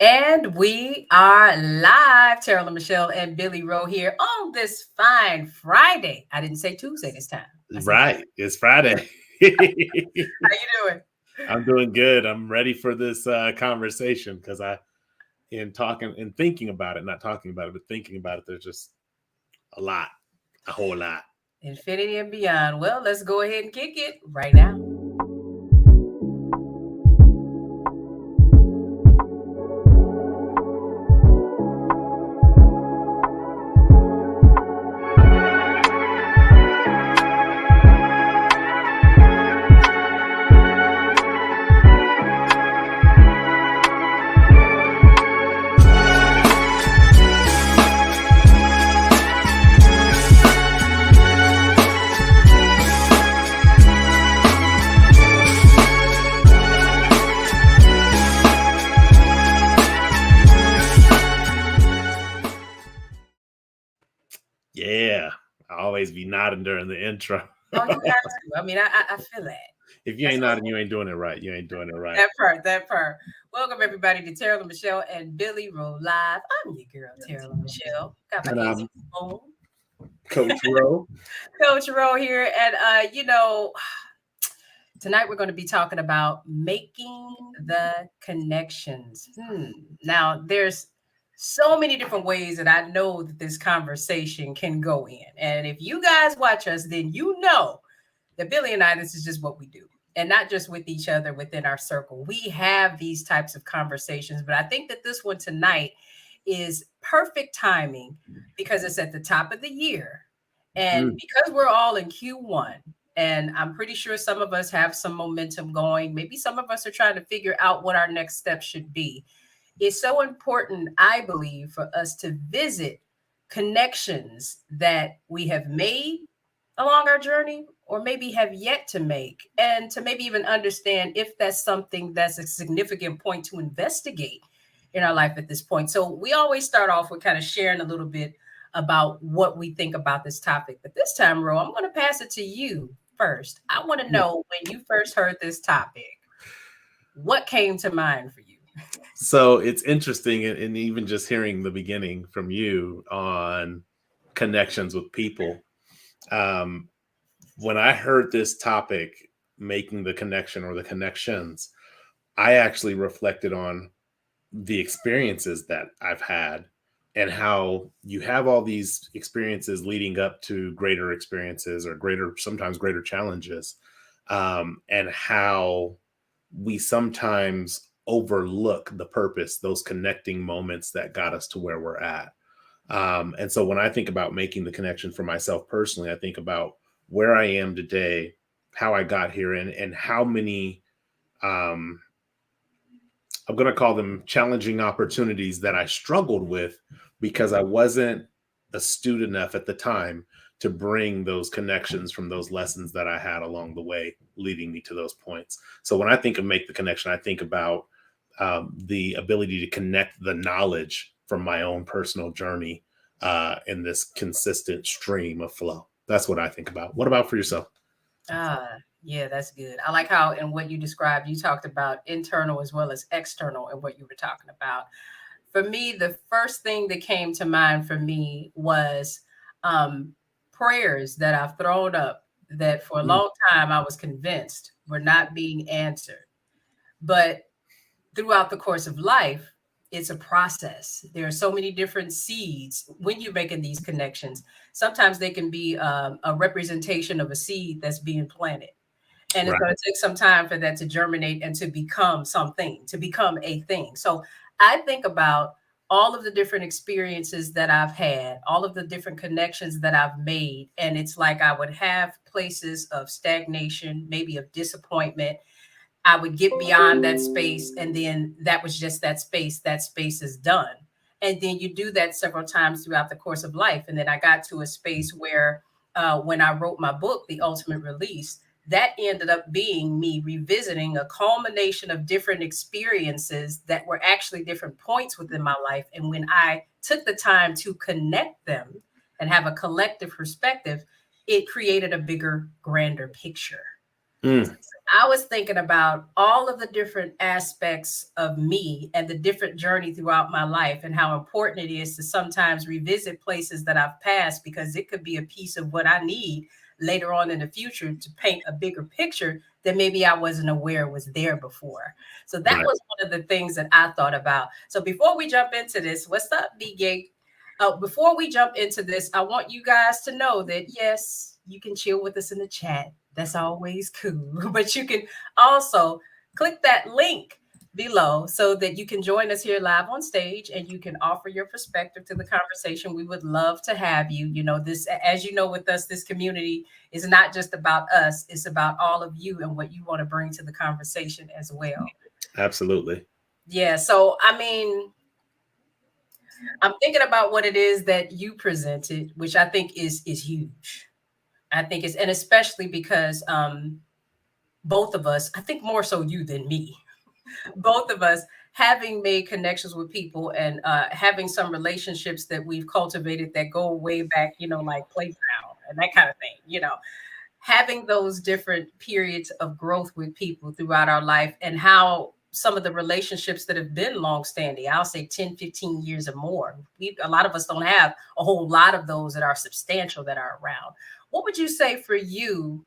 And we are live. Taralyn, Michelle, and Billy Wroe here on this fine Friday. I didn't say Tuesday this time. I said Right. It's Friday. How you doing? I'm doing good. I'm ready for this conversation because in talking and thinking about it, not talking about it, but thinking about it, there's just a lot, a whole lot. Infinity and beyond. Well, let's go ahead and kick it right now. Yeah. I always be nodding during the intro. Oh, you have to. I feel that. If you That's ain't what nodding, you ain't doing it right. You ain't doing it right. that part. Welcome everybody to Taralyn, Michelle, and Billy Wroe live. I'm your girl, Taralyn Michelle. Got my And easy I'm phone. Coach Rowe. Coach Wroe here, and tonight we're going to be talking about making the connections. Now, there's so many different ways that I know that this conversation can go in. And if you guys watch us, then you know that Billy and I, this is just what we do. And not just with each other within our circle. We have these types of conversations, but I think that this one tonight is perfect timing because it's at the top of the year. And because we're all in Q1, and I'm pretty sure some of us have some momentum going. Maybe some of us are trying to figure out what our next step should be. It's so important, I believe, for us to visit connections that we have made along our journey or maybe have yet to make, and to maybe even understand if that's something that's a significant point to investigate in our life at this point. So we always start off with kind of sharing a little bit about what we think about this topic. But this time, Ro, I'm going to pass it to you first. I want to know, when you first heard this topic, what came to mind for you? So it's interesting, and even just hearing the beginning from you on connections with people. Um, when I heard this topic, making the connection or the connections, I actually reflected on the experiences that I've had and how you have all these experiences leading up to greater experiences or sometimes greater challenges, and how we sometimes overlook the purpose, those connecting moments that got us to where we're at. And so when I think about making the connection for myself personally, I think about where I am today, how I got here, and how many, um, I'm going to call them challenging opportunities that I struggled with because I wasn't astute enough at the time to bring those connections from those lessons that I had along the way, leading me to those points. So when I think of make the connection, I think about the ability to connect the knowledge from my own personal journey in this consistent stream of flow. That's what I think about. What about for yourself? Ah, yeah, that's good. I like how in what you described, you talked about internal as well as external and what you were talking about. For me, the first thing that came to mind for me was um, prayers that I've thrown up that for a Mm, long time I was convinced were not being answered. But throughout the course of life, it's a process. There are so many different seeds when you're making these connections. Sometimes they can be a representation of a seed that's being planted. And it's right. going to take some time for that to germinate and to become something, to become a thing. So I think about all of the different experiences that I've had, all of the different connections that I've made. And it's like I would have places of stagnation, maybe of disappointment. I would get beyond that space, and then that was just that space. That space is done. And then you do that several times throughout the course of life. And then I got to a space where, when I wrote my book, The Ultimate Release, that ended up being me revisiting a culmination of different experiences that were actually different points within my life. And when I took the time to connect them and have a collective perspective, it created a bigger, grander picture. Mm. I was thinking about all of the different aspects of me and the different journey throughout my life, and how important it is to sometimes revisit places that I've passed, because it could be a piece of what I need later on in the future to paint a bigger picture that maybe I wasn't aware was there before. So that Right. was one of the things that I thought about. So before we jump into this, what's up, B Gate? Before we jump into this, I want you guys to know that yes, you can chill with us in the chat. That's always cool. But you can also click that link below so that you can join us here live on stage and you can offer your perspective to the conversation. We would love to have you. You know, this, as you know, with us, this community is not just about us, it's about all of you and what you want to bring to the conversation as well. Absolutely. Yeah. So, I mean, I'm thinking about what it is that you presented, which I think is huge. I think it's, and especially because both of us, I think more so you than me, both of us having made connections with people and having some relationships that we've cultivated that go way back, you know, like playground and that kind of thing, you know, having those different periods of growth with people throughout our life, and how some of the relationships that have been long standing, I'll say 10, 15 years or more. A lot of us don't have a whole lot of those that are substantial that are around. What would you say for you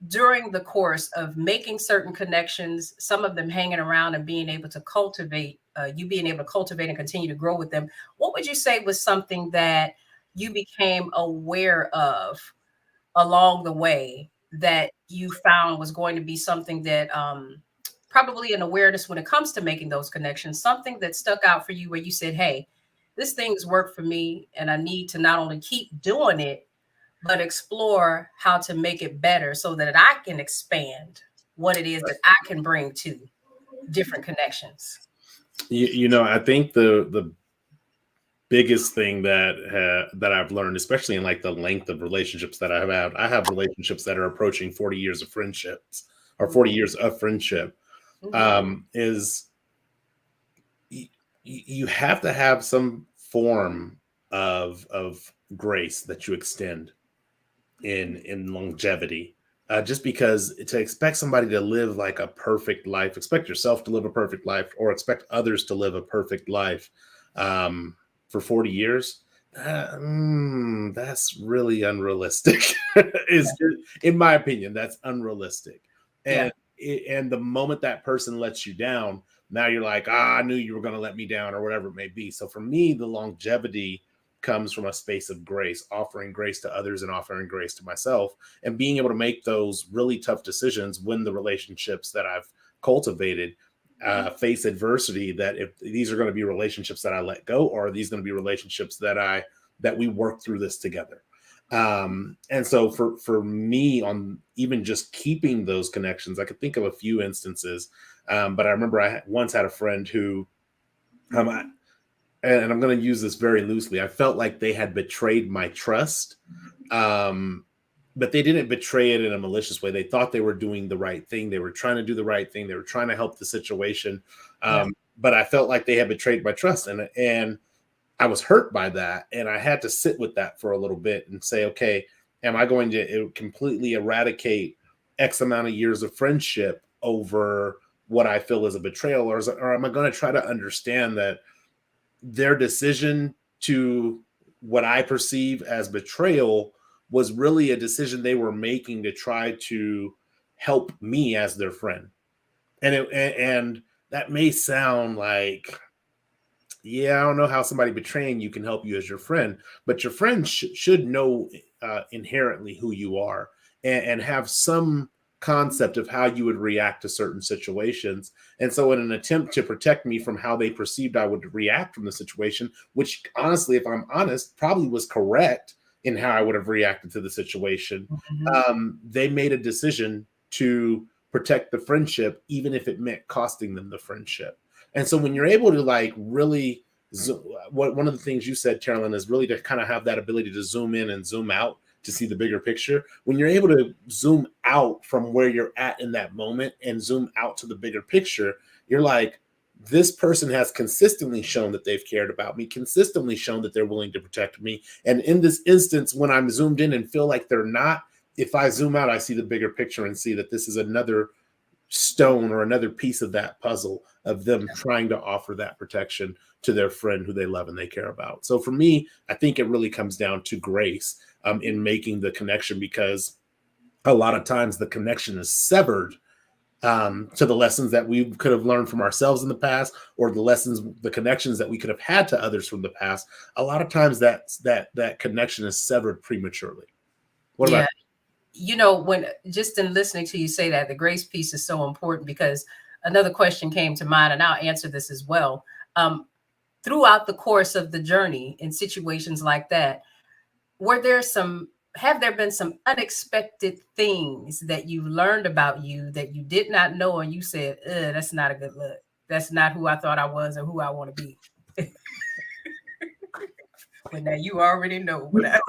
during the course of making certain connections, some of them hanging around and being able to cultivate, you being able to cultivate and continue to grow with them? What would you say was something that you became aware of along the way that you found was going to be something that probably an awareness when it comes to making those connections, something that stuck out for you where you said, hey, this thing's worked for me and I need to not only keep doing it, but explore how to make it better so that I can expand what it is that I can bring to different connections. You know, I think the biggest thing that I've learned, especially in like the length of relationships that I have relationships that are approaching 40 years of friendships or 40 years of friendship, Mm-hmm. is you have to have some form of grace that you extend in longevity. Just because to expect somebody to live like a perfect life, expect yourself to live a perfect life, or expect others to live a perfect life um, for 40 years, that's really unrealistic. Is in my opinion, that's unrealistic. Yeah. And and the moment that person lets you down, now you're like, ah, I knew you were going to let me down, or whatever it may be. So for me, the longevity comes from a space of grace, offering grace to others and offering grace to myself, and being able to make those really tough decisions when the relationships that I've cultivated face adversity. That if these are going to be relationships that I let go, or are these going to be relationships that we work through this together. And so for me, on even just keeping those connections, I could think of a few instances. But I remember I once had a friend who um, and I'm going to use this very loosely. I felt like they had betrayed my trust, um, but they didn't betray it in a malicious way. They thought they were doing the right thing. They were trying to do the right thing. They were trying to help the situation. Yeah. But I felt like they had betrayed my trust, and I was hurt by that. And I had to sit with that for a little bit and say, okay, am I going to completely eradicate X amount of years of friendship over what I feel is a betrayal, or am I going to try to understand that their decision to what I perceive as betrayal was really a decision they were making to try to help me as their friend. And that may sound like, yeah, I don't know how somebody betraying you can help you as your friend, but your friend should know inherently who you are, and have some concept of how you would react to certain situations. And so, in an attempt to protect me from how they perceived I would react from the situation, which honestly, if I'm honest, probably was correct in how I would have reacted to the situation, Mm-hmm. they made a decision to protect the friendship, even if it meant costing them the friendship. And so when you're able to like really, one of the things you said, Taralyn, is really to kind of have that ability to zoom in and zoom out to see the bigger picture. When you're able to zoom out from where you're at in that moment and zoom out to the bigger picture, you're like, this person has consistently shown that they've cared about me, consistently shown that they're willing to protect me. And in this instance, when I'm zoomed in and feel like they're not, if I zoom out, I see the bigger picture and see that this is another stone or another piece of that puzzle of them trying to offer that protection to their friend who they love and they care about. So for me, I think it really comes down to grace in making the connection, because a lot of times the connection is severed to the lessons that we could have learned from ourselves in the past, or the connections that we could have had to others from the past. A lot of times that connection is severed prematurely. What Yeah. about When just in listening to you say that, the grace piece is so important, because another question came to mind, and I'll answer this as well. Throughout the course of the journey in situations like that, have there been some unexpected things that you learned about you that you did not know, and you said, that's not a good look. That's not who I thought I was or who I want to be. But now you already know what I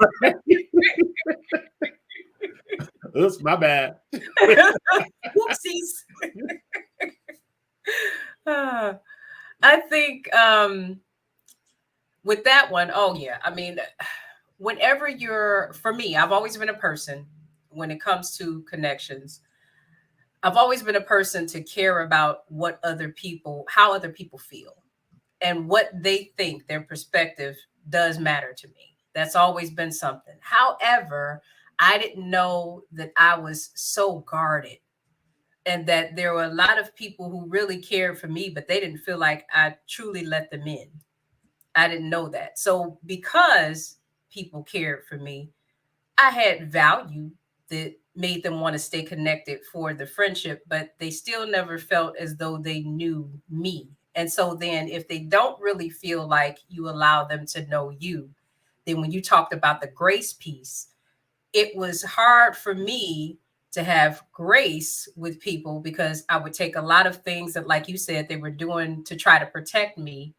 Oops, my bad. Whoopsies. I think with that one, oh yeah. I mean, for me, I've always been a person when it comes to connections. I've always been a person to care about how other people feel, and what they think, their perspective does matter to me. That's always been something. However, I didn't know that I was so guarded, and that there were a lot of people who really cared for me, but they didn't feel like I truly let them in. I didn't know that. So because people cared for me, I had value that made them want to stay connected for the friendship, but they still never felt as though they knew me. And so then, if they don't really feel like you allow them to know you, then when you talked about the grace piece, it was hard for me to have grace with people, because I would take a lot of things that, like you said, they were doing to try to protect me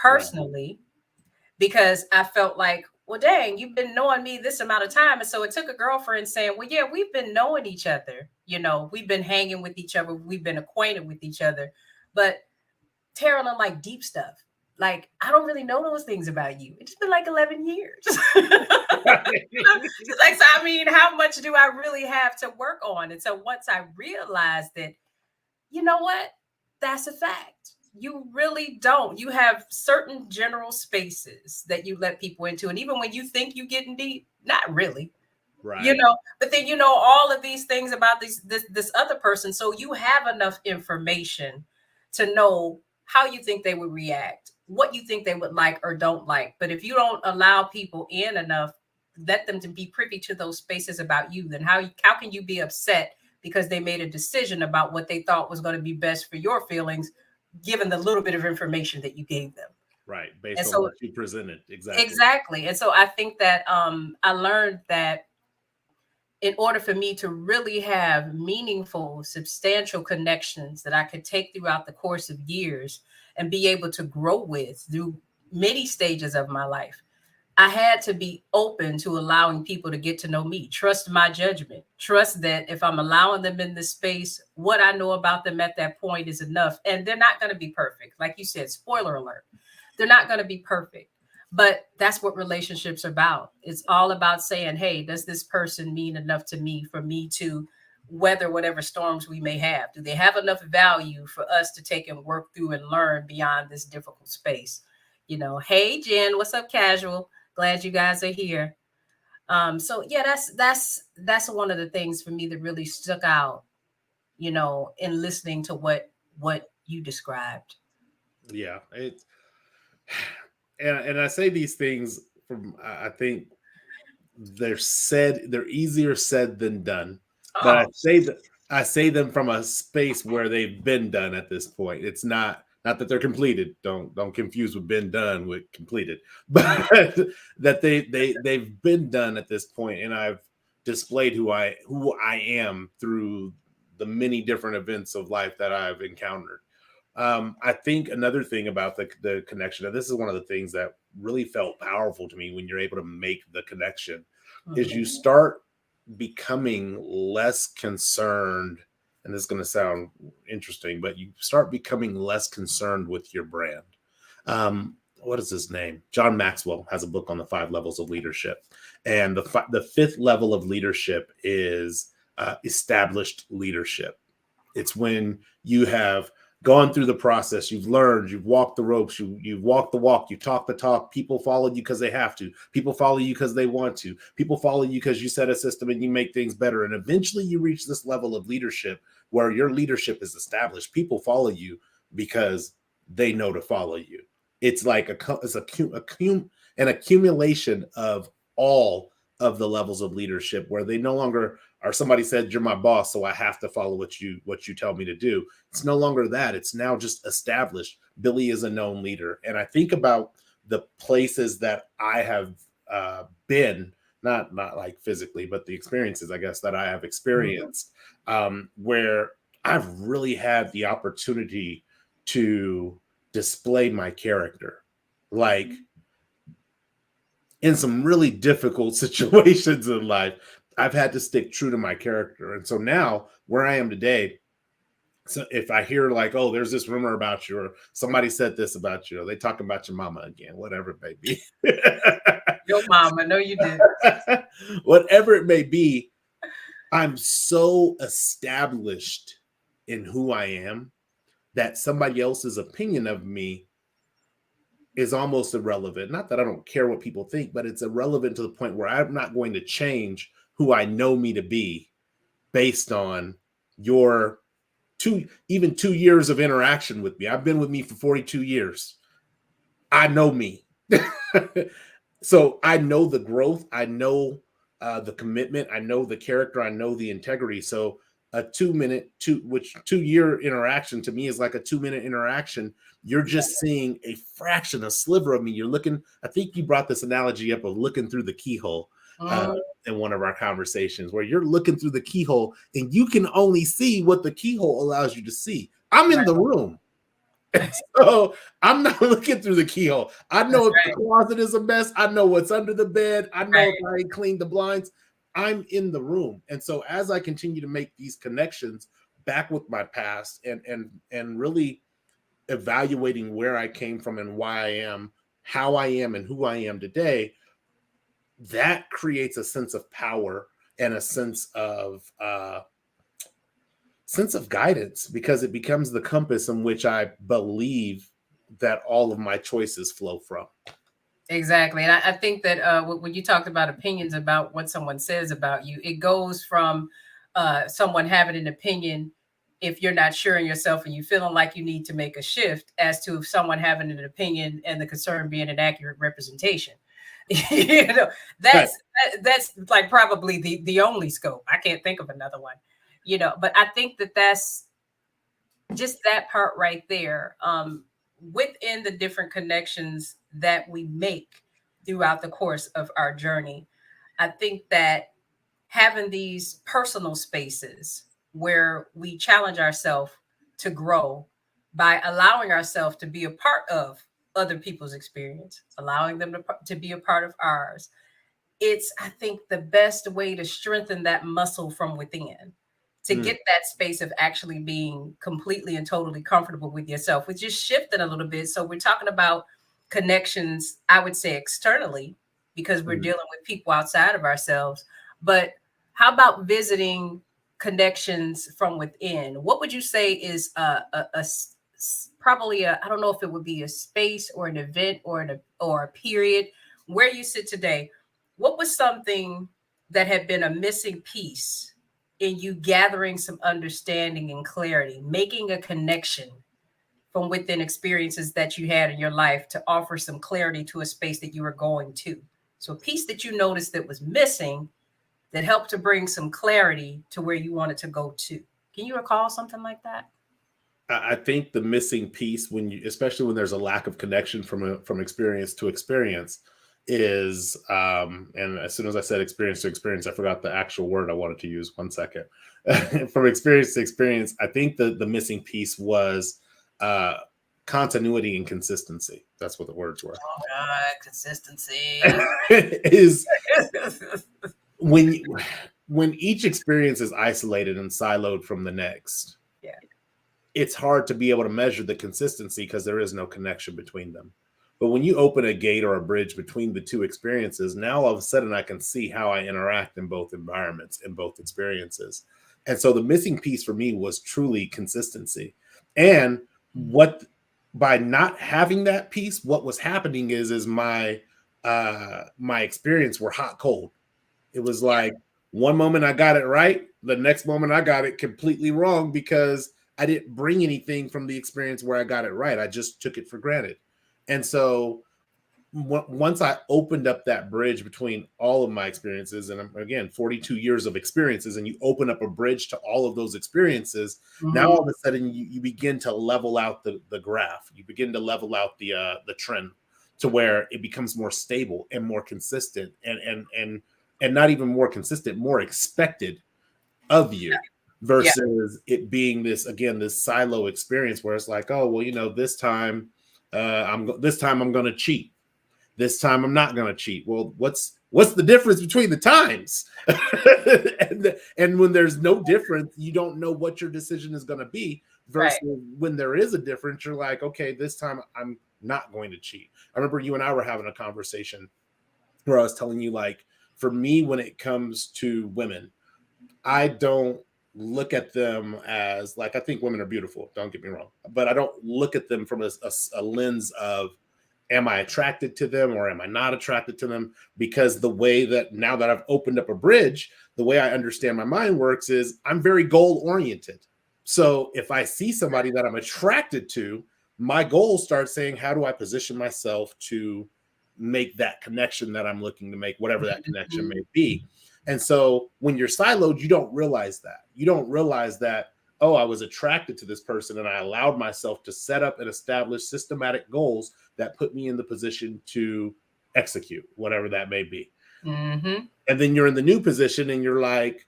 Right. personally, because I felt like, well, dang, you've been knowing me this amount of time. And so it took a girlfriend saying, well, yeah, we've been knowing each other. We've been hanging with each other. We've been acquainted with each other. But Taralyn, like deep stuff, like, I don't really know those things about you. It's been like 11 years. She's like, so I mean, how much do I really have to work on? And so once I realized that, you know what? That's a fact. You really don't. You have certain general spaces that you let people into. And even when you think you getting deep, not really. Right. But then all of these things about this other person. So you have enough information to know how you think they would react, what you think they would like or don't like. But if you don't allow people in enough, let them to be privy to those spaces about you, then how can you be upset because they made a decision about what they thought was going to be best for your feelings, given the little bit of information that you gave them? Right. Based And on so what you presented. Exactly. exactly. And so I think that I learned that in order for me to really have meaningful, substantial connections that I could take throughout the course of years and be able to grow with through many stages of my life, I had to be open to allowing people to get to know me, trust my judgment, trust that if I'm allowing them in this space, what I know about them at that point is enough. And they're not going to be perfect. Like you said, spoiler alert, they're not going to be perfect. But that's what relationships are about. It's all about saying, hey, does this person mean enough to me for me to weather whatever storms we may have? Do they have enough value for us to take and work through and learn beyond this difficult space? Hey, Jen, what's up, casual? Glad you guys are here. So yeah, that's one of the things for me that really stuck out, in listening to what you described. Yeah. It's and I say these things from I think they're easier said than done. But Oh, I say them from a space where they've been done at this point. It's not that they're completed. Don't confuse with been done with completed. But that they've been done at this point, and I've displayed who I am through the many different events of life that I've encountered. I think another thing about the connection, and this is one of the things that really felt powerful to me when you're able to make the connection, is you start becoming less concerned. And this is going to sound interesting, but you start becoming less concerned with your brand. Um, what is his name? John Maxwell has a book on the 5 levels of leadership. And the 5th level of leadership is established leadership. It's when you have gone through the process, you've learned, you've walked the ropes, you've walked the walk, you talk the talk. People follow you because they have to. People follow you because they want to. People follow you because you set a system and you make things better. And eventually you reach this level of leadership where your leadership is established. People follow you because they know to follow you. It's like an accumulation of all of the levels of leadership where they no longer are somebody said, you're my boss, so I have to follow what you tell me to do. It's no longer that. It's now just established. Billy is a known leader. And I think about the places that I have been, not like physically, but the experiences, I guess, that I have experienced, where I've really had the opportunity to display my character, like in some really difficult situations in life. I've had to stick true to my character. And so now where I am today, so if I hear like, oh, there's this rumor about you, or somebody said this about you, or they talking about your mama again, whatever it may be. Your mama, no, you did. Whatever it may be, I'm so established in who I am that somebody else's opinion of me is almost irrelevant. Not that I don't care what people think, but it's irrelevant to the point where I'm not going to change who I know me to be based on your 2 years of interaction with me. I've been with me for 42 years. I know me. So I know the growth. I know the commitment. I know the character. I know the integrity. So a 2-year interaction to me is like a 2-minute interaction. You're just seeing a fraction, a sliver of me. You're looking, I think you brought this analogy up of looking through the keyhole in one of our conversations, where you're looking through the keyhole and you can only see what the keyhole allows you to see. I'm in the room. So I'm not looking through the keyhole. I know if the closet is a mess. I know what's under the bed. I know if I ain't cleaned the blinds. I'm in the room. And so as I continue to make these connections back with my past and really evaluating where I came from and why I am, how I am, and who I am today, that creates a sense of power and a sense of guidance, because it becomes the compass in which I believe that all of my choices flow from. Exactly. And I think that when you talked about opinions about what someone says about you, it goes from someone having an opinion if you're not sure in yourself and you feeling like you need to make a shift, as to if someone having an opinion and the concern being an accurate representation. You know, that's like probably the only scope. I can't think of another one, you know, but I think that that's just that part right there. Within the different connections that we make throughout the course of our journey, I think that having these personal spaces where we challenge ourselves to grow by allowing ourselves to be a part of other people's experience, allowing them to be a part of ours, it's, I think, the best way to strengthen that muscle from within, to get that space of actually being completely and totally comfortable with yourself, which is shifting a little bit. So we're talking about connections, I would say externally, because we're dealing with people outside of ourselves. But how about visiting connections from within? What would you say is probably I don't know if it would be a space or an event or a period where you sit today? What was something that had been a missing piece in you gathering some understanding and clarity, making a connection from within experiences that you had in your life to offer some clarity to a space that you were going to? So a piece that you noticed that was missing that helped to bring some clarity to where you wanted to go to. Can you recall something like that? I think the missing piece, especially when there's a lack of connection from experience to experience, is and as soon as I said experience to experience, I forgot the actual word I wanted to use. 1 second. From experience to experience, I think the missing piece was continuity and consistency. That's what the words were. Oh God, consistency. Is when each experience is isolated and siloed from the next. Yeah. It's hard to be able to measure the consistency because there is no connection between them. But when you open a gate or a bridge between the two experiences, now all of a sudden I can see how I interact in both environments, in both experiences. And so the missing piece for me was truly consistency. And what, by not having that piece, what was happening is my experience were hot cold. It was like one moment I got it right, the next moment I got it completely wrong because I didn't bring anything from the experience where I got it right. I just took it for granted. And so once I opened up that bridge between all of my experiences, and again, 42 years of experiences, and you open up a bridge to all of those experiences, now all of a sudden you begin to level out the graph. You begin to level out the trend to where it becomes more stable and more consistent and not even more consistent, more expected of you versus it being this silo experience where it's like, oh, well, this time I'm going to cheat. This time I'm not going to cheat. Well, what's the difference between the times? and when there's no difference, you don't know what your decision is going to be versus when there is a difference, you're like, okay, this time I'm not going to cheat. I remember you and I were having a conversation where I was telling you, like, for me, when it comes to women, I don't look at them as, like, I think women are beautiful, don't get me wrong, but I don't look at them from a lens of, am I attracted to them or am I not attracted to them? Because the way that now that I've opened up a bridge, the way I understand my mind works is I'm very goal oriented. So if I see somebody that I'm attracted to, my goal starts saying, how do I position myself to make that connection that I'm looking to make, whatever that connection may be. And so when you're siloed, you don't realize that. You don't realize that, oh, I was attracted to this person and I allowed myself to set up and establish systematic goals that put me in the position to execute whatever that may be. And then you're in the new position and you're like,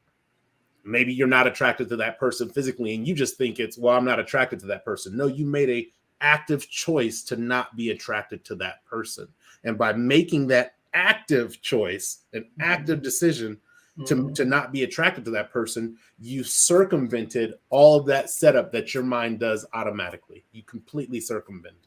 maybe you're not attracted to that person physically and you just think it's, well, I'm not attracted to that person. No, you made a active choice to not be attracted to that person. And by making that active choice, an active decision to not be attracted to that person, you circumvented all of that setup that your mind does automatically. You completely circumvented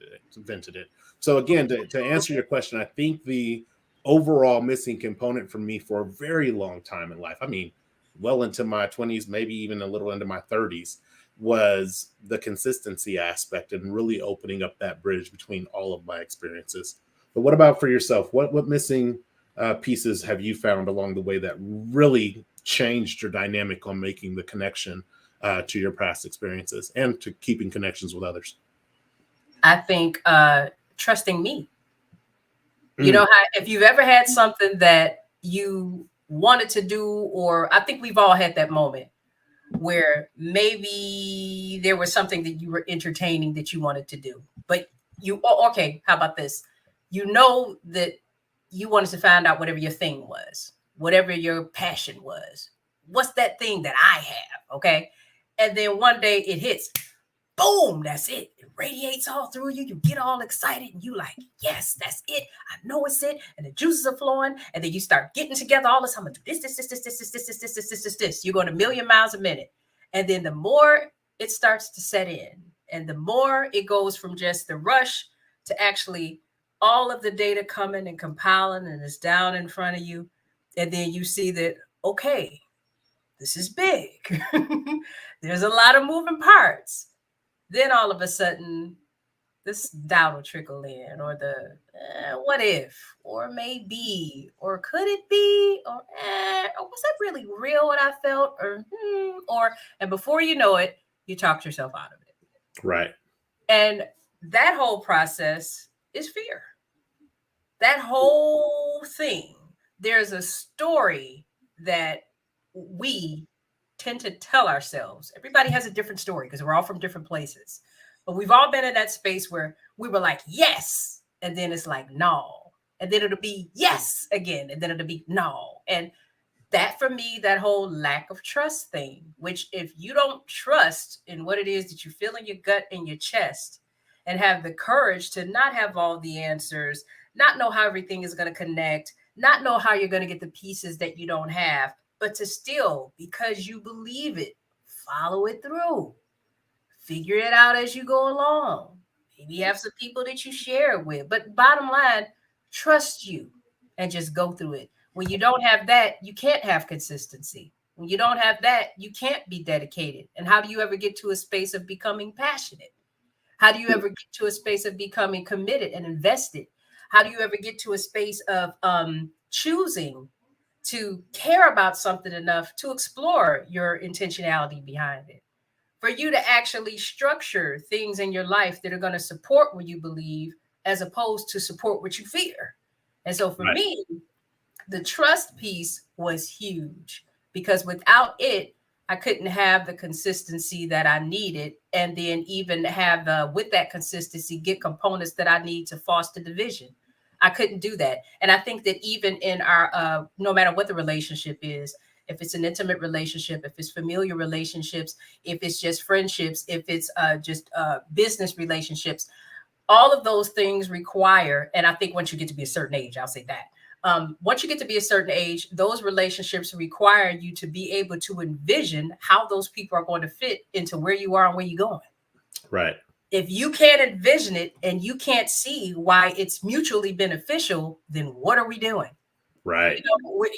it. So again, to answer your question, I think the overall missing component for me for a very long time in life, I mean, well into my 20s, maybe even a little into my 30s, was the consistency aspect and really opening up that bridge between all of my experiences. But what about for yourself? What missing pieces have you found along the way that really changed your dynamic on making the connection to your past experiences and to keeping connections with others? I think trusting me. You know how, if you've ever had something that you wanted to do, or I think we've all had that moment where maybe there was something that you were entertaining that you wanted to do, but okay, how about this? You know that you wanted to find out whatever your thing was, whatever your passion was. What's that thing that I have? Okay. And then one day it hits, boom, that's it. It radiates all through you. You get all excited and you like, yes, that's it. I know it's it. And the juices are flowing. And then you start getting together all the time. I'm gonna do this. You're going a million miles a minute. And then the more it starts to set in, and the more it goes from just the rush to actually all of the data coming and compiling and it's down in front of you. And then you see that, okay, this is big. There's a lot of moving parts. Then all of a sudden, this doubt will trickle in, or the what if, or maybe, or could it be, or was that really real what I felt, and before you know it, you talked yourself out of it. Right. And that whole process is fear. That whole thing. There's a story that we tend to tell ourselves. Everybody has a different story because we're all from different places. But we've all been in that space where we were like, yes. And then it's like, no. And then it'll be yes again. And then it'll be no. And that, for me, that whole lack of trust thing, which if you don't trust in what it is that you feel in your gut and your chest and have the courage to not have all the answers, not know how everything is going to connect, not know how you're going to get the pieces that you don't have, but to still, because you believe it, follow it through. Figure it out as you go along. Maybe you have some people that you share it with. But bottom line, trust you and just go through it. When you don't have that, you can't have consistency. When you don't have that, you can't be dedicated. And how do you ever get to a space of becoming passionate? How do you ever get to a space of becoming committed and invested? How do you ever get to a space of choosing to care about something enough to explore your intentionality behind it? For you to actually structure things in your life that are going to support what you believe as opposed to support what you fear. And so for Right. me, the trust piece was huge because without it, I couldn't have the consistency that I needed, and then even have with that consistency get components that I need to foster division. I couldn't do that, and I think that even in our no matter what the relationship is, if it's an intimate relationship, if it's familiar relationships, if it's just friendships, if it's just business relationships, all of those things require, and I think once you get to be a certain age, I'll say that. Once you get to be a certain age, those relationships require you to be able to envision how those people are going to fit into where you are and where you're going. Right. If you can't envision it and you can't see why it's mutually beneficial, then what are we doing? Right. You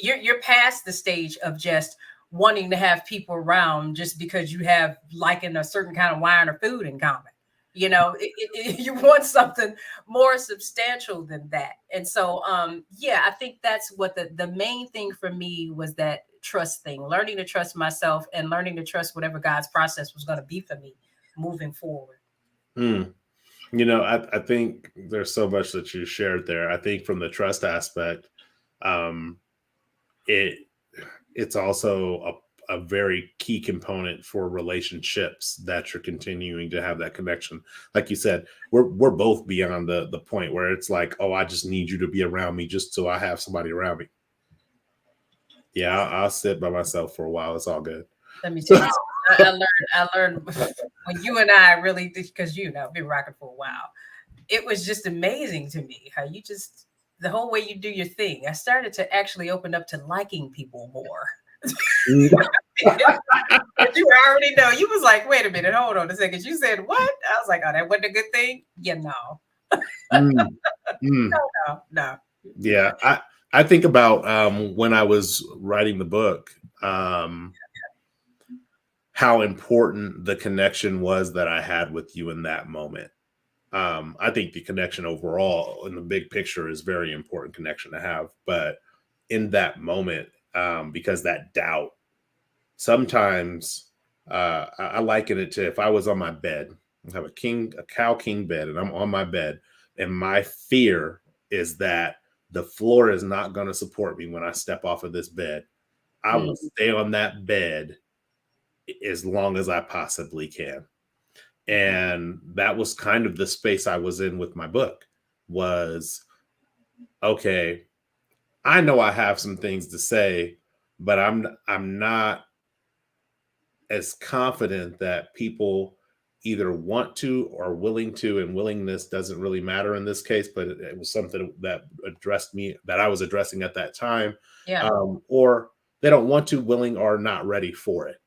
know, you're past the stage of just wanting to have people around just because you have liking a certain kind of wine or food in common. You know, you want something more substantial than that. And so, yeah, I think that's what the main thing for me was, that trust thing, learning to trust myself and learning to trust whatever God's process was going to be for me moving forward. Mm. I think there's so much that you shared there. I think from the trust aspect, um, it it's also a very key component for relationships that you're continuing to have that connection. Like you said, we're both beyond the point where it's like, oh, I just need you to be around me just so I have somebody around me. Yeah, I'll sit by myself for a while. It's all good. Let me tell you something. I learned when you and I really, because been rocking for a while. It was just amazing to me how you just, the whole way you do your thing. I started to actually open up to liking people more. But you already know. You was like, wait a minute, hold on a second. You said what? I was like, oh, that wasn't a good thing. Yeah, no, Mm, mm. no. Yeah, I think about when I was writing the book, um, how important the connection was that I had with you in that moment. I think the connection overall in the big picture is very important connection to have, but in that moment, because that doubt sometimes, I liken it to if I was on my bed, I have a cow king bed, and I'm on my bed, and my fear is that the floor is not going to support me when I step off of this bed. I will Mhm. stay on that bed as long as I possibly can. And that was kind of the space I was in with my book was, okay, I know I have some things to say, but I'm not as confident that people either want to or willing to, and willingness doesn't really matter in this case, but it was something that addressed me, that I was addressing at that time, Yeah. or they don't want to, willing, or not ready for it.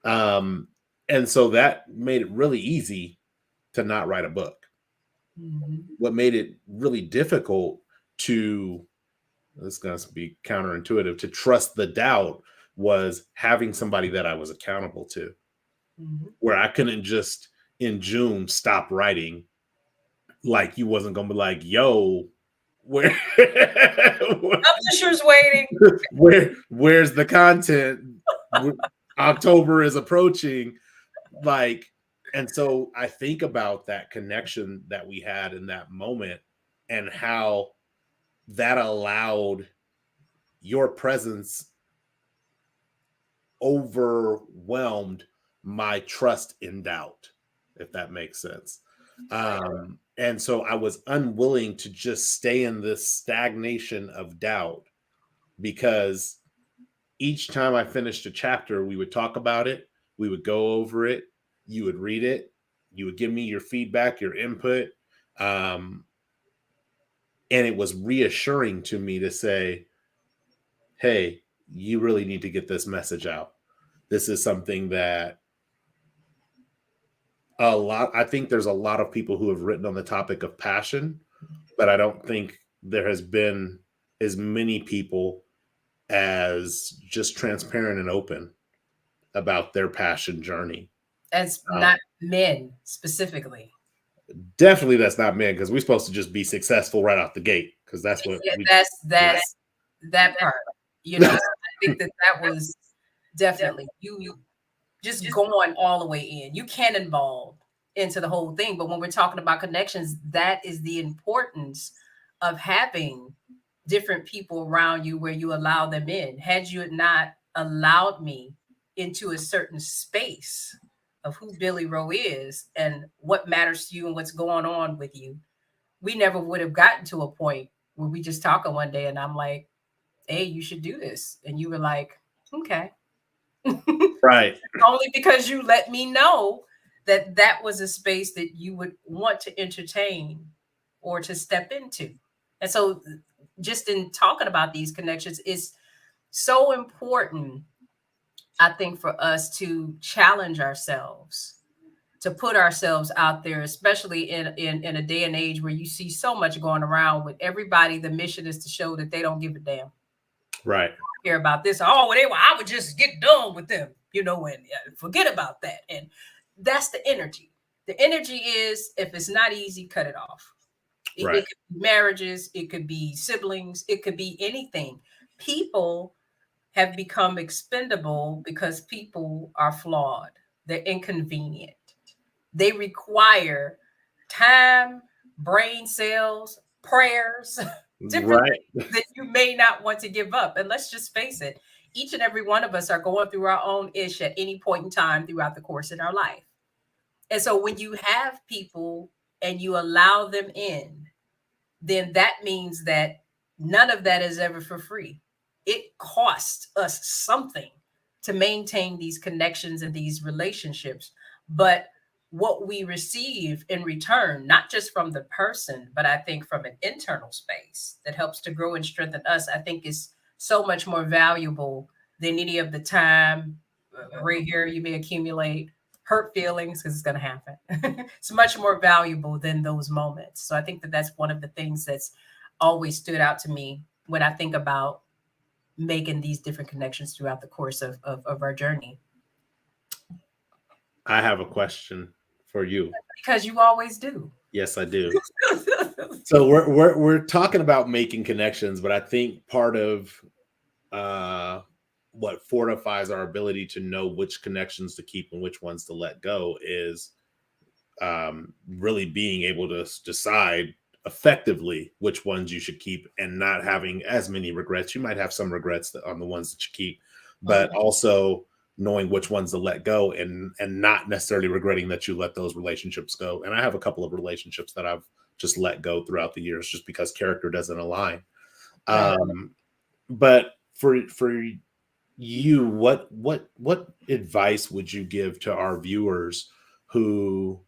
um, and so that made it really easy to not write a book. Mhm. What made it really difficult to, this is going to be counterintuitive, to trust the doubt was having somebody that I was accountable to, Mhm. where I couldn't just in June stop writing. Like you wasn't gonna be like, yo, where Publishers waiting. where's the content? October is approaching. Like, and so I think about that connection that we had in that moment and how that allowed your presence overwhelmed my trust in doubt, if that makes sense. And so I was unwilling to just stay in this stagnation of doubt because each time I finished a chapter, we would talk about it, we would go over it, you would read it, you would give me your feedback, your input. Um, and it was reassuring to me to say, hey, you really need to get this message out. This is something that A lot. I think there's a lot of people who have written on the topic of passion, but I don't think there has been as many people as just transparent and open about their passion journey. As Um, not men specifically. Definitely that's not men, because we're supposed to just be successful right off the gate, because that's what Yeah, we yeah. that's that part. You know, so I think that that was definitely you just going all the way in. You cannonball into the whole thing. But when we're talking about connections, that is the importance of having different people around you where you allow them in. Had you not allowed me into a certain space of who Billy Rowe is and what matters to you and what's going on with you, we never would have gotten to a point where we just talking one day and I'm like, hey, you should do this. And you were like, okay. Right. Only because you let me know that that was a space that you would want to entertain or to step into. And so, just in talking about these connections, it's so important, I think, for us to challenge ourselves, to put ourselves out there, especially in a day and age where you see so much going around with everybody. The mission is to show that they don't give a damn Right. care about this. Oh, well, I would just get done with them, and forget about that. And that's the energy. The energy is if it's not easy, cut it off. It Right. could be marriages, it could be siblings, it could be anything. People have become expendable because people are flawed, they're inconvenient, they require time, brain cells, prayers, different Right. things that you may not want to give up. And let's just face it, each and every one of us are going through our own ish at any point in time throughout the course of our life. And so when you have people and you allow them in, then that means that none of that is ever for free. It costs us something to maintain these connections and these relationships. But what we receive in return, not just from the person, but I think from an internal space that helps to grow and strengthen us, I think is so much more valuable than any of the time, gray hair you may accumulate, hurt feelings, because it's going to happen. It's much more valuable than those moments. So I think that that's one of the things that's always stood out to me when I think about making these different connections throughout the course of our journey. I have a question for you. Because you always do. Yes, I do. So we're talking about making connections, but I think part of uh, what fortifies our ability to know which connections to keep and which ones to let go is really being able to decide effectively which ones you should keep and not having as many regrets. You might have some regrets on the ones that you keep, but Mhm. also knowing which ones to let go and not necessarily regretting that you let those relationships go. And I have a couple of relationships that I've just let go throughout the years just because character doesn't align. Right. Um, but for you, what advice would you give to our viewers who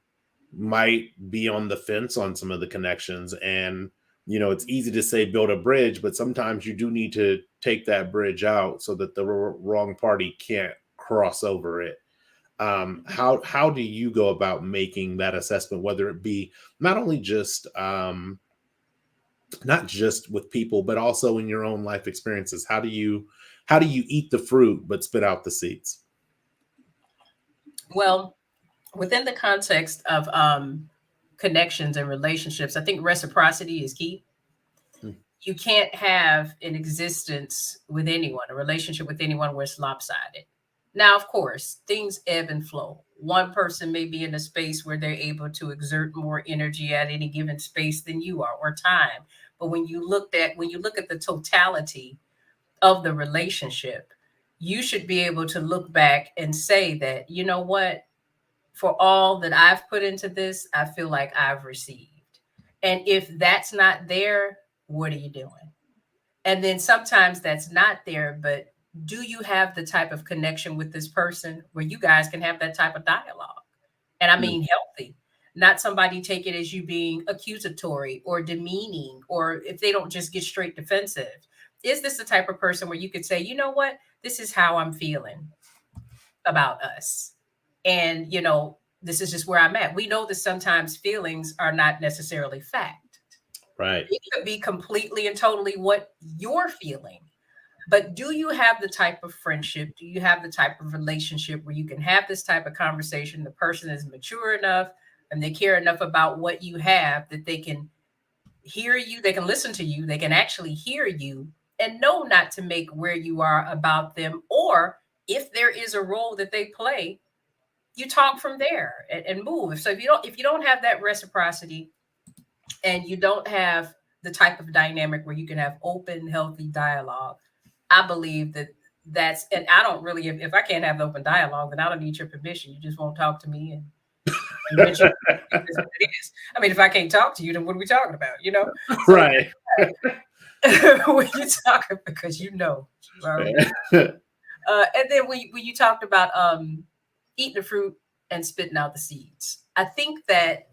might be on the fence on some of the connections? And it's easy to say build a bridge, but sometimes you do need to take that bridge out so that the wrong party can't cross over it. How do you go about making that assessment, whether it be not only just not just with people, but also in your own life experiences? How do you eat the fruit but spit out the seeds? Well, within the context of connections and relationships, I think reciprocity is key. Hmm. You can't have an existence with anyone, a relationship with anyone where it's lopsided. Now, of course, things ebb and flow. One person may be in a space where they're able to exert more energy at any given space than you are, or time. But when you look at the totality of the relationship, you should be able to look back and say that, you know what, for all that I've put into this, I feel like I've received. And if that's not there, what are you doing? And then sometimes that's not there, but do you have the type of connection with this person where you guys can have that type of dialogue? And I Hmm. mean healthy, not somebody take it as you being accusatory or demeaning, or if they don't just get straight defensive. Is this the type of person where you could say, you know what, this is how I'm feeling about us? And, This is just where I'm at. We know that sometimes feelings are not necessarily fact. Right. It could be completely and totally what you're feeling. But do you have the type of friendship? Do you have the type of relationship where you can have this type of conversation? The person is mature enough and they care enough about what you have that they can hear you, they can listen to you, they can actually hear you and know not to make where you are about them. Or if there is a role that they play, you talk from there and move. So if you don't have that reciprocity and you don't have the type of dynamic where you can have open, healthy dialogue, I believe that that's, and I don't really, if I can't have open dialogue, then I don't need your permission. You just won't talk to me. And eventually, it is what it is. I mean, if I can't talk to you, then what are we talking about? You know? So Right. when you talk, because you know, you already and then when you talked about eating the fruit and spitting out the seeds, I think that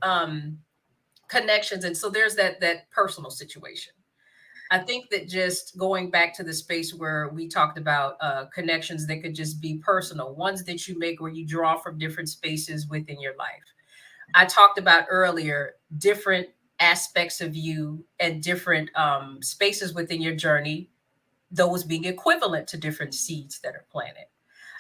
connections, and so there's that personal situation. I think that just going back to the space where we talked about connections that could just be personal, ones that you make where you draw from different spaces within your life. I talked about earlier different aspects of you and different spaces within your journey, those being equivalent to different seeds that are planted.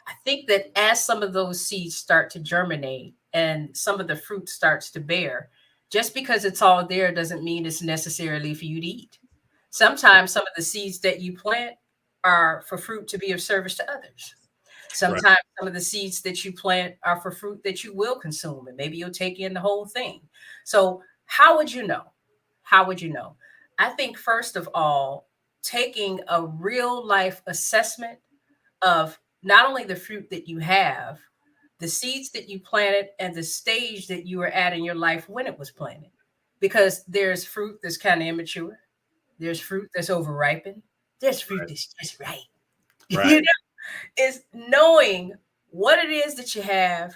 I think that as some of those seeds start to germinate and some of the fruit starts to bear, just because it's all there doesn't mean it's necessarily for you to eat. Sometimes some of the seeds that you plant are for fruit to be of service to others. Right. Sometimes some of the seeds that you plant are for fruit that you will consume, and maybe you'll take in the whole thing. So, how would you know? How would you know? I think, first of all, taking a real life assessment of not only the fruit that you have, the seeds that you planted, and the stage that you were at in your life when it was planted. Because there's fruit that's kind of immature, there's fruit that's overripened, there's fruit that's just right. Right. You know, is knowing what it is that you have,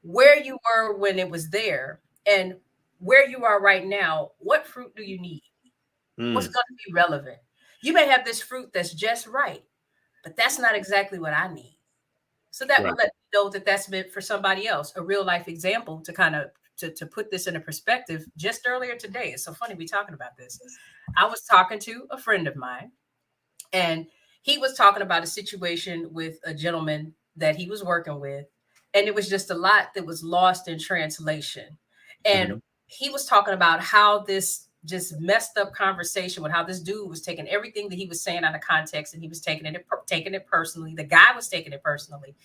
where you were when it was there, and where you are right now. What fruit do you need? What's Mm. going to be relevant? You may have this fruit that's just right, but that's not exactly what I need. So that Right. would let me know that that's meant for somebody else. A real life example to kind of to put this in a perspective. Just earlier today, it's so funny we talking about this. I was talking to a friend of mine, and he was talking about a situation with a gentleman that he was working with, and it was just a lot that was lost in translation. And Mhm. he was talking about how this just messed up conversation with how this dude was taking everything that he was saying out of context, and he was taking it personally. The guy was taking it personally,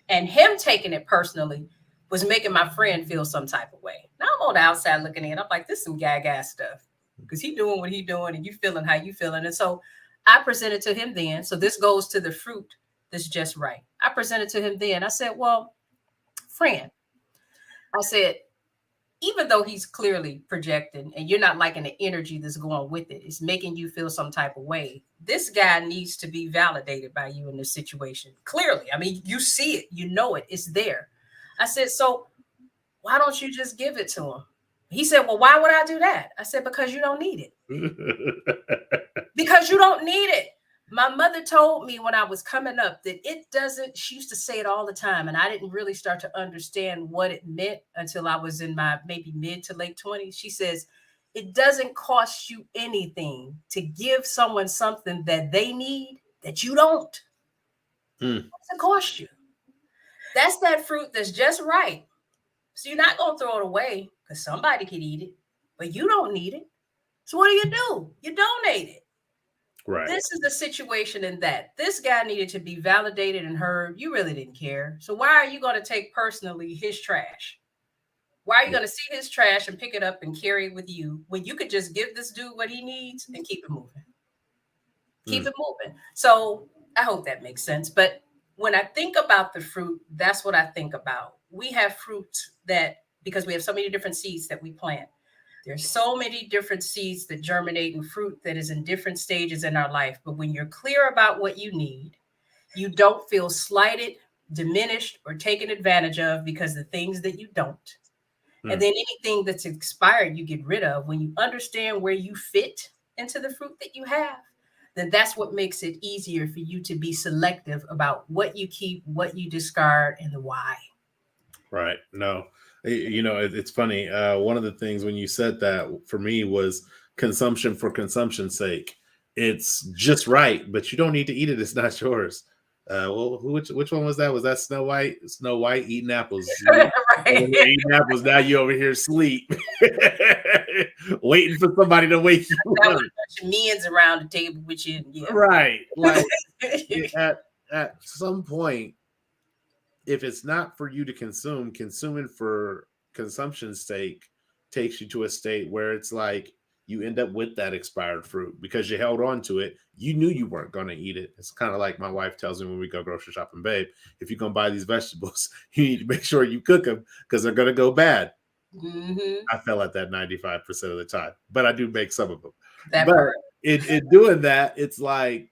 and him taking it personally was making my friend feel some type of way. Now I'm on the outside looking in. I'm like, this is some gag stuff, because he doing what he doing, and you feeling how you feeling. And so I presented to him then. So this goes to the fruit that's just right. I presented to him then. I said, well, friend, I said, even though he's clearly projecting and you're not liking the energy that's going with it, it's making you feel some type of way. This guy needs to be validated by you in this situation. Clearly. I mean, you see it, you know it, it's there. I said, so why don't you just give it to him? He said, well, why would I do that? I said, because you don't need it. Because you don't need it. My mother told me when I was coming up that it doesn't, she used to say it all the time, and I didn't really start to understand what it meant until I was in my maybe mid to late 20s. She says, it doesn't cost you anything to give someone something that they need that you don't. Mm. What's it cost you? That's that fruit that's just right. So you're not going to throw it away because somebody could eat it, but you don't need it. So what do? You donate it. Right. This is the situation in that this guy needed to be validated and heard. You really didn't care. So why are you going to take personally his trash? Why are you Yeah. going to see his trash and pick it up and carry it with you when you could just give this dude what he needs and keep it moving? Keep Mm. it moving. So I hope that makes sense. But when I think about the fruit, that's what I think about. We have fruits that, because we have so many different seeds that we plant, there's so many different seeds that germinate in fruit that is in different stages in our life. But when you're clear about what you need, you don't feel slighted, diminished, or taken advantage of because the things that you don't. And Mm. then anything that's expired, you get rid of. When you understand where you fit into the fruit that you have, then that's what makes it easier for you to be selective about what you keep, what you discard, and the why. Right. No. It's funny. One of the things when you said that for me was consumption for consumption's sake. It's just right, but you don't need to eat it. It's not yours. Well, which one was that? Was that Snow White? Snow White eating apples. You over here Right. eating apples. Now you over here sleep, waiting for somebody to wake you That up. was a bunch of men's around the table with you. Yeah. Right. Like at some point, if it's not for you to consume, consuming for consumption's sake takes you to a state where it's like you end up with that expired fruit because you held on to it. You knew you weren't going to eat it. It's kind of like my wife tells me when we go grocery shopping, babe, if you're going to buy these vegetables, you need to make sure you cook them because they're going to go bad. Mm-hmm. I fell at that 95% of the time, but I do make some of them. That But part. in doing that, it's like,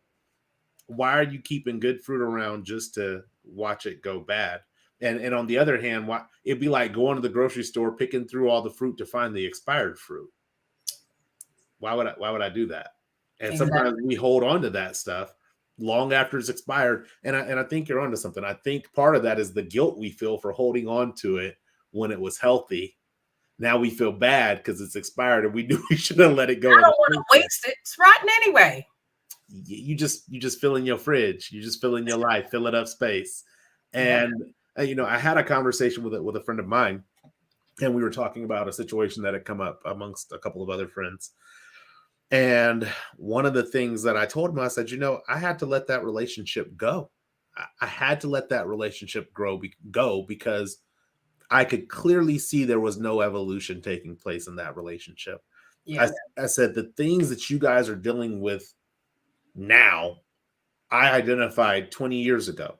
why are you keeping good fruit around just to watch it go bad? And on the other hand, why it'd be like going to the grocery store, picking through all the fruit to find the expired fruit. Why would I do that? And sometimes Exactly. we hold on to that stuff long after it's expired. And I think you're onto something. I think part of that is the guilt we feel for holding on to it when it was healthy. Now we feel bad because it's expired and we knew we should have let it go I in don't the want first to place. waste it. It's rotten anyway. You just fill in your fridge, you just fill in your life, fill it up space. Yeah. And I had a conversation with a friend of mine, and we were talking about a situation that had come up amongst a couple of other friends. And one of the things that I told him, I said, I had to let that relationship go. I had to let that relationship go because I could clearly see there was no evolution taking place in that relationship. Yeah. I said the things that you guys are dealing with now, I identified 20 years ago.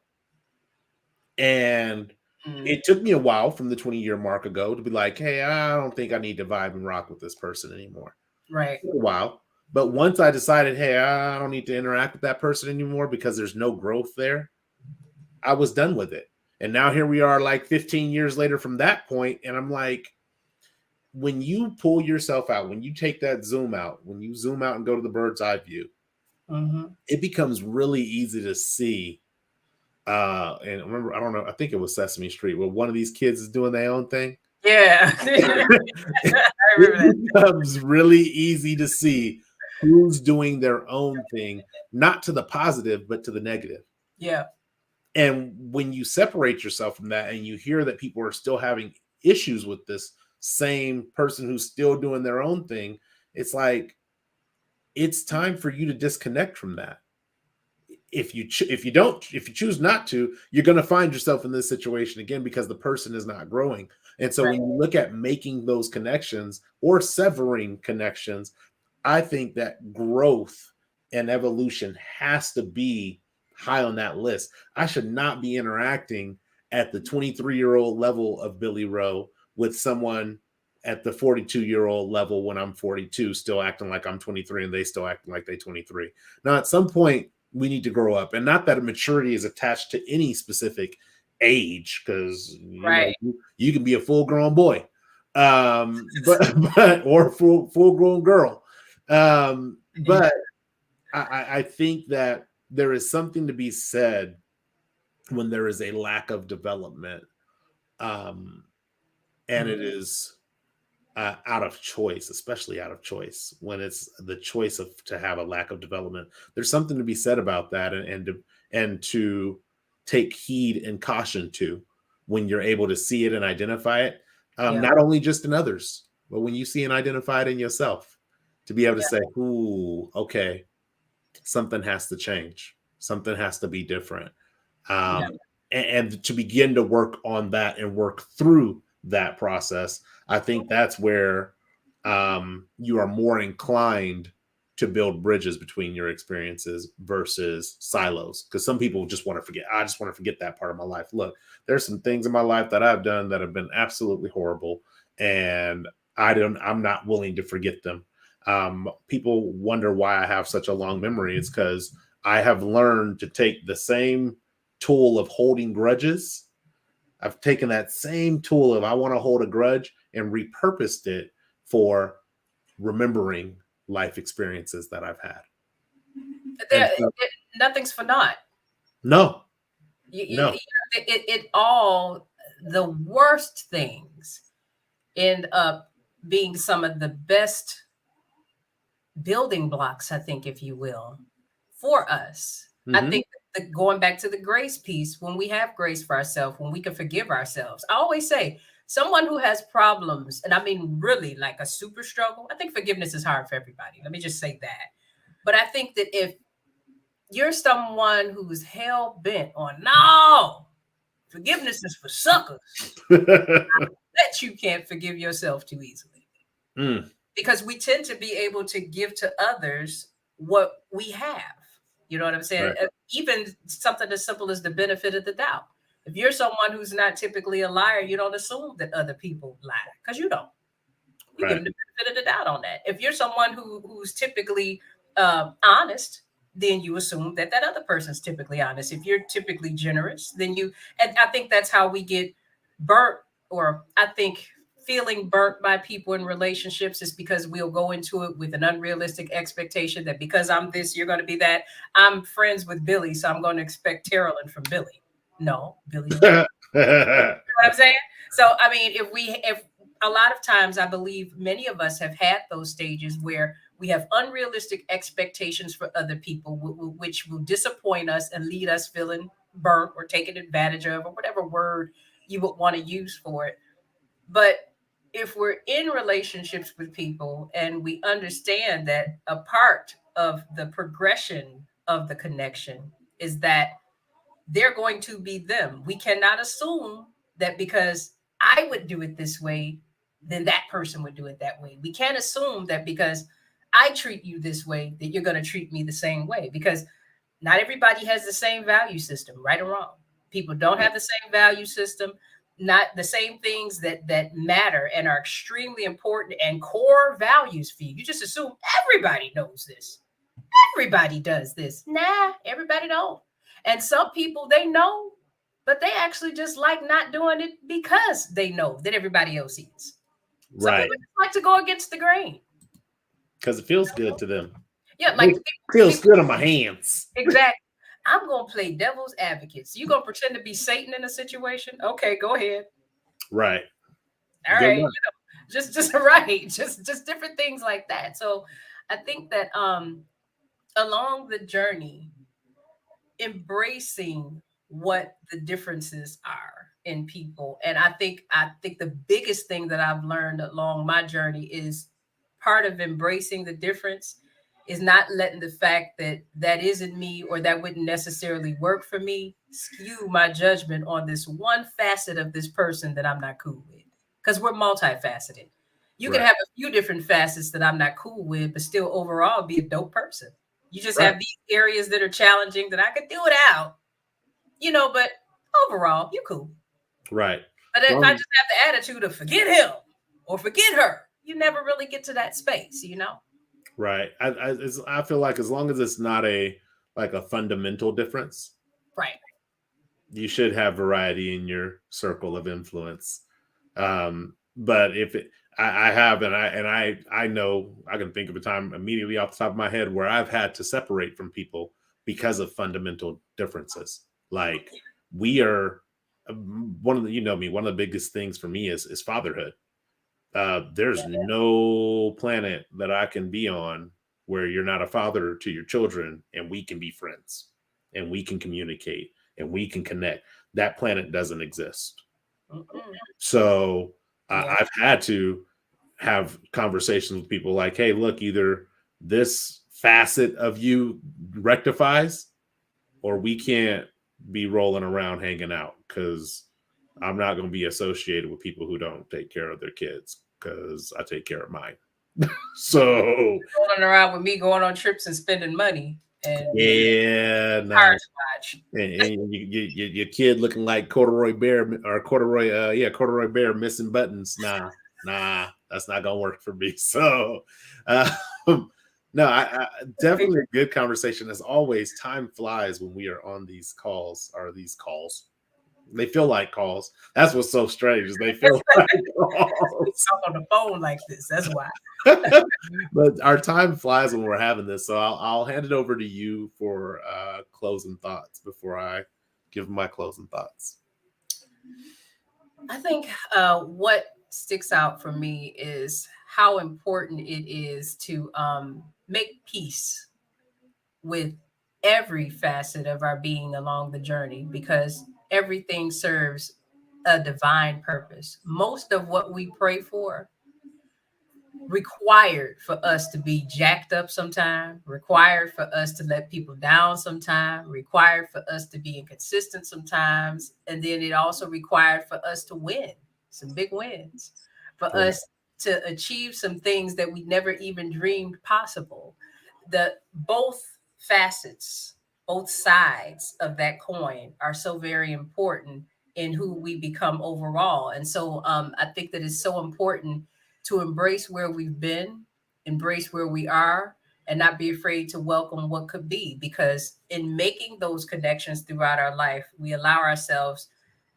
And Mm. it took me a while from the 20-year mark ago to be like, hey, I don't think I need to vibe and rock with this person anymore. Right. It took a while. But once I decided, hey, I don't need to interact with that person anymore because there's no growth there, I was done with it. And now here we are like 15 years later from that point, and I'm like, when you pull yourself out, when you take that zoom out, when you zoom out and go to the bird's eye view, Mm-hmm. it becomes really easy to see. And remember, I don't know, I think it was Sesame Street where one of these kids is doing their own thing. Yeah. It I remember that. becomes really easy to see who's doing their own thing, not to the positive, but to the negative. Yeah. And when you separate yourself from that and you hear that people are still having issues with this same person who's still doing their own thing, it's like, it's time for you to disconnect from that. If you choose not to, you're going to find yourself in this situation again because the person is not growing. And so Right. when you look at making those connections or severing connections, I think that growth and evolution has to be high on that list. I should not be interacting at the 23-year-old level of Billy Wroe with someone at the 42-year-old level when I'm 42, still acting like I'm 23 and they still acting like they're 23. Now, at some point, we need to grow up, and not that maturity is attached to any specific age, because Right. you can be a full-grown boy, but or full-grown girl. But I think that there is something to be said when there is a lack of development, and it is out of choice, especially out of choice, when it's the choice of to have a lack of development. There's something to be said about that, and to take heed and caution to when you're able to see it and identify it, Yeah. not only just in others, but when you see and identify it in yourself, to be able to Yeah. say, "Ooh, okay, something has to change, something has to be different," Yeah. and to begin to work on that and work through that process. I think that's where you are more inclined to build bridges between your experiences versus silos. Because some people just want to forget. I just want to forget that part of my life. Look, there's some things in my life that I've done that have been absolutely horrible, and I'm not willing to forget them. People wonder why I have such a long memory. It's because I have learned to take the same tool of holding grudges. I've taken that same tool of I want to hold a grudge and repurposed it for remembering life experiences that I've had. And so, Nothing's for naught. no, You, no, it all the worst things end up being some of the best building blocks, I think, if you will, for us. I Mm-hmm. think going back to the grace piece, when we have grace for ourselves, when we can forgive ourselves, I always say, someone who has problems, and I mean really like a super struggle, I think forgiveness is hard for everybody. Let me just say that. But I think that if you're someone who's hell bent on, no, forgiveness is for suckers, that you can't forgive yourself too easily. Mm, Because we tend to be able to give to others what we have. You know what I'm saying? right. Even something as simple as the benefit of the doubt. If you're someone who's not typically a liar, you don't assume that other people lie because you don't. You give Right. them the benefit of the doubt on that. If you're someone who's typically honest, then you assume that that other person's typically honest. If you're typically generous, then you, and I think that's how we get burnt, or I think feeling burnt by people in relationships is because we'll go into it with an unrealistic expectation that because I'm this, you're going to be that. I'm friends with Billy, so I'm going to expect Taralyn from Billy. No, Billy's better. What I'm saying? So I mean, if a lot of times I believe many of us have had those stages where we have unrealistic expectations for other people, which will disappoint us and lead us feeling burnt or taken advantage of, or whatever word you would want to use for it. But if we're in relationships with people and we understand that a part of the progression of the connection is that they're going to be them. We cannot assume that because I would do it this way, then that person would do it that way. We can't assume that because I treat you this way, that you're going to treat me the same way, because not everybody has the same value system, right or wrong. People don't have the same value system, not the same things that matter and are extremely important and core values for you. You just assume everybody knows this. Everybody does this. Nah, everybody don't. And some people they know, but they actually just like not doing it because they know that everybody else is. Some Right. people just like to go against the grain. Because it feels good to them. Yeah, like It feels good on my hands. exactly. I'm gonna play devil's advocate. So you gonna pretend to be Satan in a situation? Okay, go ahead. Right. All Good right, luck. just right, just different things like that. So I think that along the journey, embracing what the differences are in people, and I think the biggest thing that I've learned along my journey is part of embracing the difference is not letting the fact that that isn't me or that wouldn't necessarily work for me skew my judgment on this one facet of this person that I'm not cool with, because we're multifaceted. You can Right. have a few different facets that I'm not cool with, but still overall be a dope person. You just Right. have these areas that are challenging that I could do without, but overall, you cool. Right. But if I Long, just have the attitude of forget him or forget her, you never really get to that space. right. I feel like as long as it's not a fundamental difference, Right. you should have variety in your circle of influence. But if it, I have, and I know I can think of a time immediately off the top of my head where I've had to separate from people because of fundamental differences. Like we are one of the, me, one of the biggest things for me is fatherhood. There's no planet that I can be on where you're not a father to your children and we can be friends and we can communicate and we can connect. That planet doesn't exist. Mm-mm. So Yeah. I've had to have conversations with people like, hey, look, either this facet of you rectifies or we can't be rolling around hanging out because I'm not going to be associated with people who don't take care of their kids because I take care of mine. So Rolling around with me going on trips and spending money and yeah, hard no, to watch. and your kid looking like corduroy bear or corduroy bear missing buttons. Nah, that's not gonna work for me. So, uh, no, I definitely a good conversation as always. Time flies when we are on these calls or these calls. They feel like calls. That's what's so strange is they feel like We calls. talk on the phone like this. That's why. But our time flies when we're having this, so I'll hand it over to you for closing thoughts before I give my closing thoughts. I think what sticks out for me is how important it is to make peace with every facet of our being along the journey, because everything serves a divine purpose. Most of what we pray for required for us to be jacked up sometime, required for us to let people down sometime, required for us to be inconsistent sometimes, and then it also required for us to win some big wins, for Right. us to achieve some things that we never even dreamed possible. The both facets, both sides of that coin are so very important in who we become overall. And so I think that it's so important to embrace where we've been, embrace where we are, and not be afraid to welcome what could be. Because in making those connections throughout our life, we allow ourselves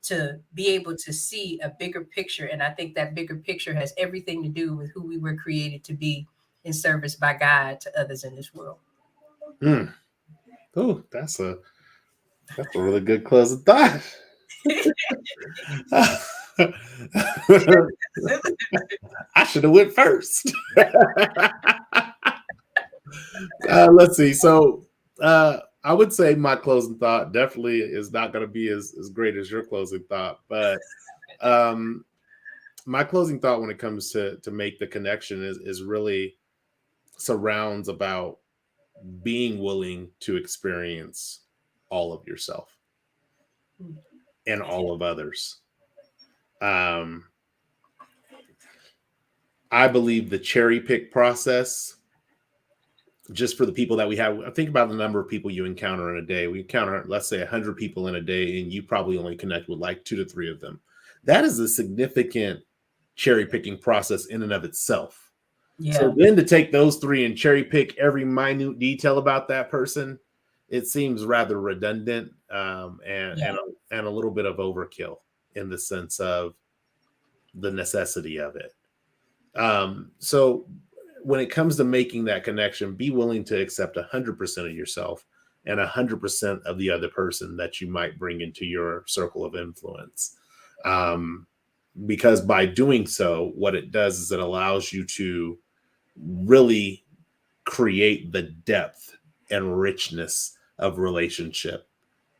to be able to see a bigger picture. And I think that bigger picture has everything to do with who we were created to be in service by God to others in this world. Mm. Oh, that's a really good closing thought. I should have went first. Let's see. So I would say my closing thought definitely is not going to be as great as your closing thought, but um, my closing thought when it comes to make the connection is really surrounds about being willing to experience all of yourself and all of others. Um, I believe the cherry pick process, just for the people that we have, think about the number of people you encounter in a day. We encounter, let's say, 100 people in a day, and you probably only connect with like 2 to 3 of them. That is a significant cherry picking process in and of itself. So Yeah. then to take those 3 and cherry pick every minute detail about that person, it seems rather redundant, Yeah. and a little bit of overkill in the sense of the necessity of it. So when it comes to making that connection, be willing to accept 100% of yourself and 100% of the other person that you might bring into your circle of influence. Um, because by doing so, what it does is it allows you to really create the depth and richness of relationship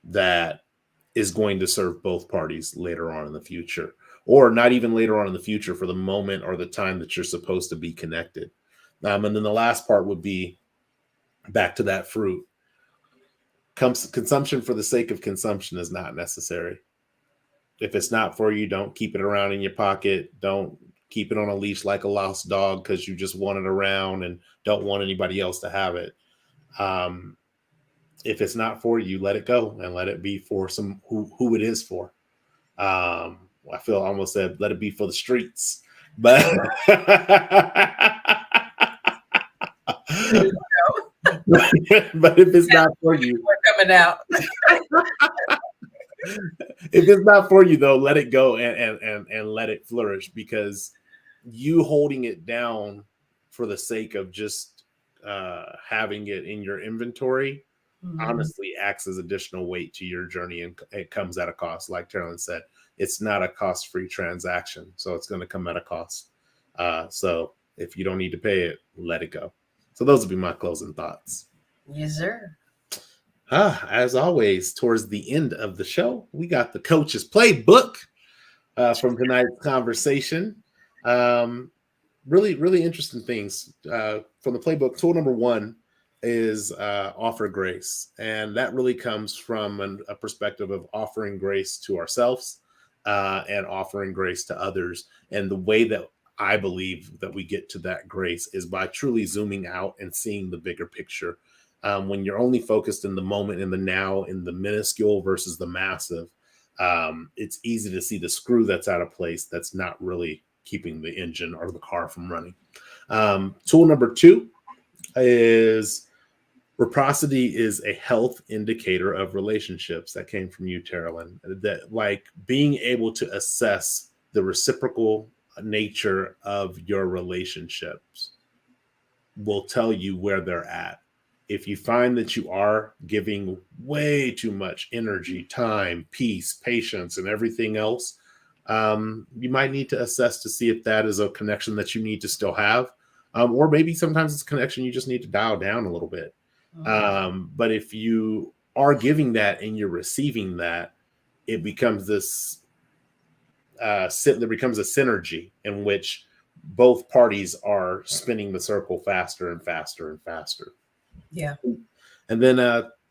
that is going to serve both parties later on in the future, or not even later on in the future, for the moment or the time that you're supposed to be connected. And then the last part would be back to that fruit. Consumption for the sake of consumption is not necessary. If it's not for you, don't keep it around in your pocket. Don't keep it on a leash like a lost dog because you just want it around and don't want anybody else to have it. Um, if it's not for you, let it go and let it be for some who it is for. I feel I almost said let it be for the streets, but but if it's not for you, We're coming out. if it's not for you though, let it go and let it flourish, because you holding it down for the sake of just having it in your inventory Mhm. honestly acts as additional weight to your journey, and it comes at a cost. Like Taralyn said, it's not a cost-free transaction, so it's going to come at a cost. So if you don't need to pay it, let it go. So those would be my closing thoughts. Yes, sir. As always, towards the end of the show, we got the coach's playbook from tonight's conversation. Um, really interesting things from the playbook. Tool number 1 is offer grace, and that really comes from a perspective of offering grace to ourselves and offering grace to others. And the way that I believe that we get to that grace is by truly zooming out and seeing the bigger picture. When you're only focused in the moment, in the now, in the minuscule versus the massive, it's easy to see the screw that's out of place that's not really keeping the engine or the car from running. Tool number 2 is reciprocity is a health indicator of relationships. That came from you, Taralyn. That, like, being able to assess the reciprocal nature of your relationships will tell you where they're at. If you find that you are giving way too much energy, time, peace, patience, and everything else you might need to assess to see if that is a connection that you need to still have. Or maybe sometimes it's a connection you just need to dial down a little bit. But if you are giving that and you're receiving that, it becomes this there becomes a synergy in which both parties are spinning the circle faster and faster and faster. Yeah. And then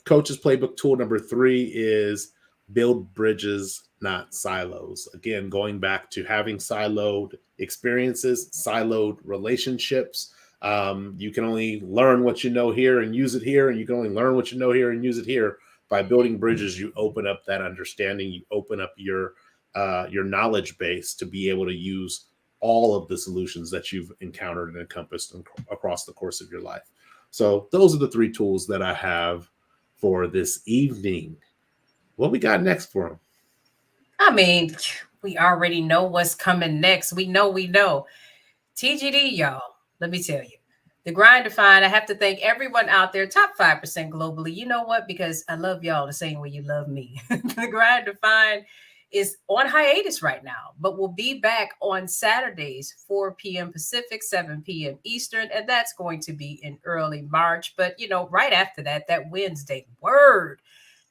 coach's playbook tool number 3 is build bridges, not silos. Again, going back to having siloed experiences, siloed relationships. You can only learn what you know here and use it here, and you can only learn what you know here and use it here. By building bridges, you open up that understanding. You open up your knowledge base to be able to use all of the solutions that you've encountered and encompassed across the course of your life. So those are the 3 tools that I have for this evening. What we got next for them? I mean, we already know what's coming next. We know. TGD, y'all. Let me tell you. The Grind Defined, I have to thank everyone out there, top 5% globally. You know what? Because I love y'all the same way you love me. The Grind Defined is on hiatus right now, but we'll be back on Saturdays, 4 p.m. Pacific, 7 p.m. Eastern, and that's going to be in early March. But, right after that Wednesday word.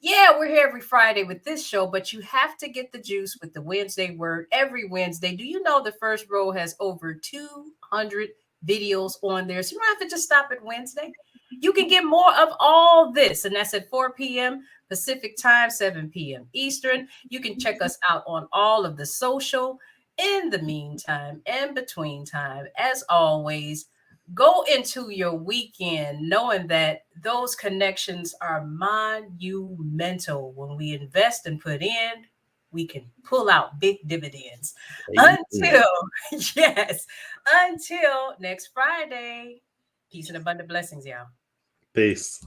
Yeah, we're here every Friday with this show, but you have to get the juice with the Wednesday word every Wednesday. Do you know the First Row has over 200 videos on there? So you don't have to just stop at Wednesday. You can get more of all this, and that's at 4 p.m. Pacific time, 7 p.m. Eastern. You can check us out on all of the social. In the meantime, and between time, as always, go into your weekend knowing that those connections are monumental. When we invest and put in, we can pull out big dividends. Until next Friday. Peace and abundant blessings, y'all. Peace.